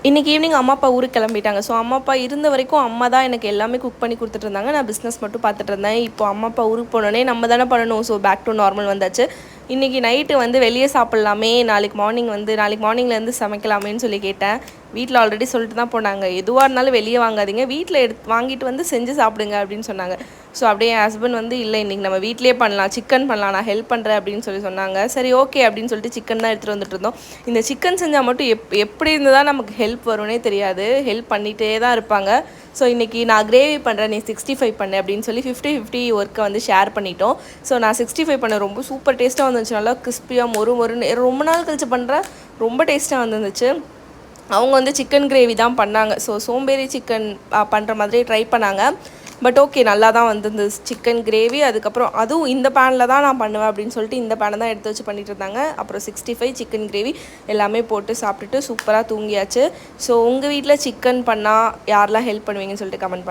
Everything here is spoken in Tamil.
இன்றைக்கி ஈவினிங் அம்மா அப்பா ஊருக்கு கிளம்பிட்டாங்க. ஸோ அம்மா அப்பா இருந்த வரைக்கும் அம்மா தான் எனக்கு எல்லாமே குக் பண்ணி கொடுத்துட்டு இருந்தாங்க. நான் பிஸ்னஸ் மட்டும் பார்த்துட்டு இருந்தேன். இப்போ அம்மா அப்பா ஊருக்கு போனோடனே நம்ம தானே பண்ணணும். ஸோ பேக் டு நார்மல் வந்தாச்சு. இன்றைக்கி நைட்டு வந்து வெளியே சாப்பிட்லாமே, நாளைக்கு மார்னிங்லேருந்து சமைக்கலாமேன்னு சொல்லி கேட்டேன். வீட்டில் ஆல்ரெடி சொல்லிட்டு தான் போனாங்க, எதுவாக இருந்தாலும் வெளியே வாங்காதீங்க, வீட்டில் வாங்கிட்டு வந்து செஞ்சு சாப்பிடுங்க அப்படின்னு சொன்னாங்க. ஸோ அப்படியே என் ஹஸ்பண்ட் வந்து இல்லை இன்றைக்கி நம்ம வீட்டிலே பண்ணலாம், சிக்கன் பண்ணலாம், நான் ஹெல்ப் பண்ணுறேன் அப்படின்னு சொன்னாங்க. சரி ஓகே அப்படின்னு சொல்லிட்டு சிக்கன் தான் எடுத்துகிட்டு வந்துட்டு இருந்தோம். இந்த சிக்கன் செஞ்சால் மட்டும் எப்படி இருந்தால் நமக்கு ஹெல்ப் வரும்னே தெரியாது, ஹெல்ப் பண்ணிகிட்டே தான் இருப்பாங்க. ஸோ இன்றைக்கி நான் கிரேவி பண்ணுறேன், நீ 65 பண்ணு அப்படின்னு சொல்லி 50-50 ஒர்க்கை வந்து ஷேர் பண்ணிட்டோம். ஸோ நான் 65 பண்ண ரொம்ப சூப்பர் டேஸ்ட்டாக வந்துச்சு, நல்லா கிறிஸ்பியாக மொறுன்னு ரொம்ப நாள் கழிச்சு பண்ணுறேன், ரொம்ப டேஸ்ட்டாக வந்துருந்துச்சு. அவங்க வந்து சிக்கன் கிரேவி தான் பண்ணாங்க. ஸோ சோம்பேறி சிக்கன் பண்ணுற மாதிரி ட்ரை பண்ணாங்க. பட் ஓகே, நல்லா தான் வந்துருந்துச்சு சிக்கன் கிரேவி. அதுக்கப்புறம் அதுவும் இந்த பேனில் தான் நான் பண்ணுவேன் அப்படின்னு சொல்லிட்டு இந்த பேனை தான் எடுத்து வச்சு பண்ணிட்டு இருந்தாங்க. அப்புறம் 65 சிக்கன் கிரேவி எல்லாமே போட்டு சாப்பிட்டுட்டு சூப்பராக தூங்கியாச்சு. ஸோ உங்கள் வீட்டில் சிக்கன் பண்ணால் யாரெல்லாம் ஹெல்ப் பண்ணுவீங்கன்னு சொல்லிட்டு கமெண்ட்